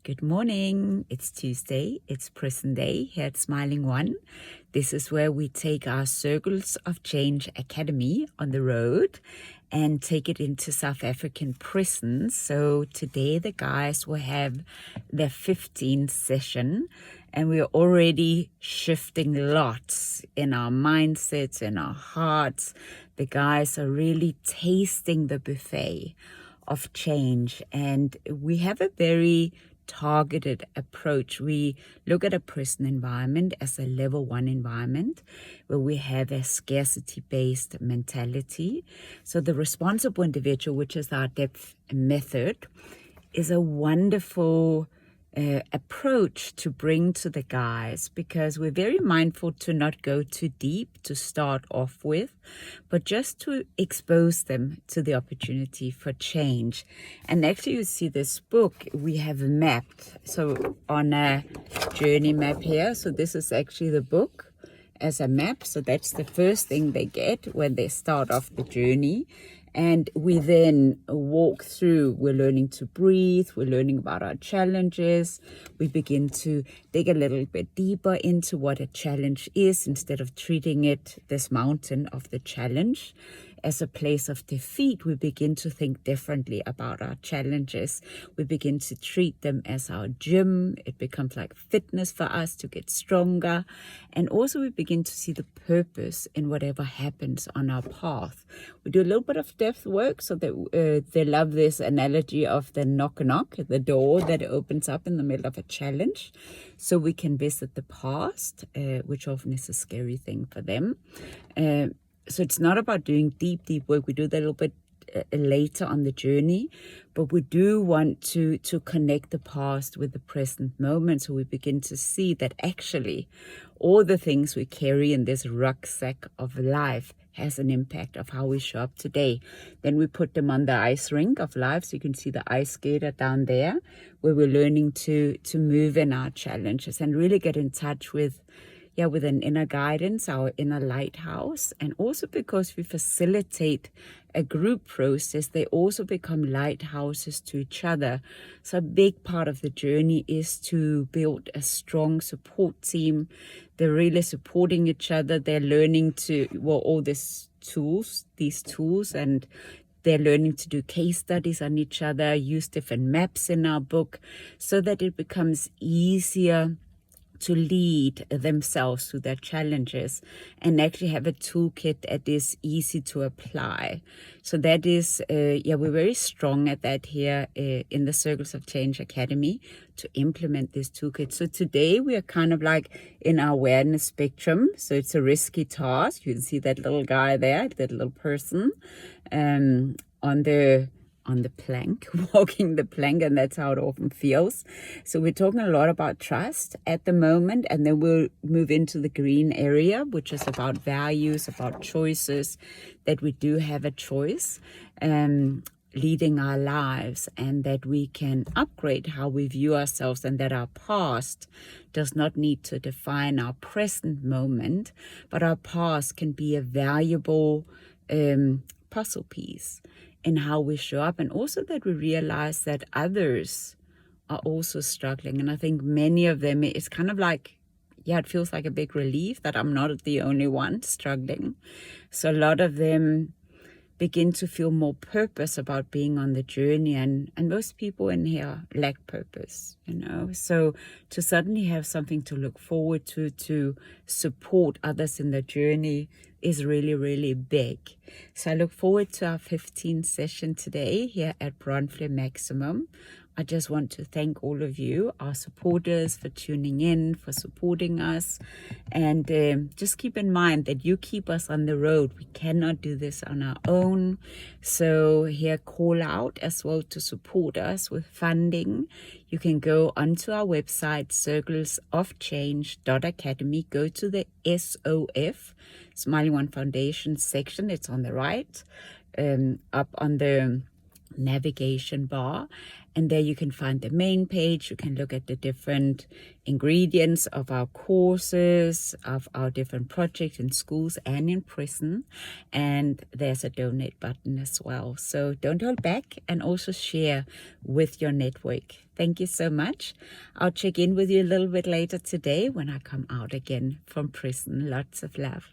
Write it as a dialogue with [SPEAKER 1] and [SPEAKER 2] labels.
[SPEAKER 1] Good morning. It's Tuesday. It's Prison Day here at SmilingOne. This is where we take our Circles of Change Academy on the road and take it into South African prisons. So today the guys will have their 15th session, and we're already shifting lots in our mindsets, in our hearts. The guys are really tasting the buffet of change, and we have a very targeted approach. We look at a prison environment as a level 1 environment where we have a scarcity-based mentality. So the responsible individual, which is our depth method, is a wonderful approach to bring to the guys, because we're very mindful to not go too deep to start off with, but just to expose them to the opportunity for change. And actually, you see this book we have mapped, so on a journey map here. So this is actually the book as a map. So that's the first thing they get when they start off the journey. And we then walk through, we're learning to breathe, we're learning about our challenges. We begin to dig a little bit deeper into what a challenge is, instead of treating it, this mountain of the challenge, as a place of defeat. We begin to think differently about our challenges. We begin to treat them as our gym. It becomes like fitness for us to get stronger. And also we begin to see the purpose in whatever happens on our path. We do a little bit of depth work, so that they love this analogy of the knock, the door that opens up in the middle of a challenge, so we can visit the past, which often is a scary thing for them. So it's not about doing deep work. We do that a little bit later on the journey, but we do want to connect the past with the present moment, so we begin to see that actually all the things we carry in this rucksack of life has an impact of how we show up today. Then we put them on the ice rink of life, so you can see the ice skater down there, where we're learning to move in our challenges and really get in touch with an inner guidance, our inner lighthouse. And also because we facilitate a group process, they also become lighthouses to each other. So a big part of the journey is to build a strong support team. They're really supporting each other. They're learning all these tools, and they're learning to do case studies on each other, use different maps in our book, so that it becomes easier to lead themselves through their challenges and actually have a toolkit that is easy to apply. So that is, we're very strong at that here in the Circles of Change Academy, to implement this toolkit. So today we are kind of like in our awareness spectrum. So it's a risky task. You can see that little guy there, that little person on the plank, walking the plank, and that's how it often feels. So we're talking a lot about trust at the moment, and then we'll move into the green area, which is about values, about choices, that we do have a choice leading our lives, and that we can upgrade how we view ourselves, and that our past does not need to define our present moment, but our past can be a valuable puzzle piece in how we show up. And also that we realize that others are also struggling. And I think many of them, it's kind of like, it feels like a big relief that I'm not the only one struggling. So a lot of them begin to feel more purpose about being on the journey, and most people in here lack purpose, so to suddenly have something to look forward to support others in the journey is really, really big. So I look forward to our 15th session today here at Brandfleur Maximum. I just want to thank all of you, our supporters, for tuning in, for supporting us. And just keep in mind that you keep us on the road. We cannot do this on our own. So here, call out as well to support us with funding. You can go onto our website, circlesofchange.academy. Go to the SOF, Smiling One Foundation section. It's on the right, up on the navigation bar, and there you can find the main page. You can look at the different ingredients of our courses, of our different projects in schools and in prison, and there's a donate button as well. So don't hold back, and also share with your network. Thank you so much. I'll check in with you a little bit later today when I come out again from prison. Lots of love.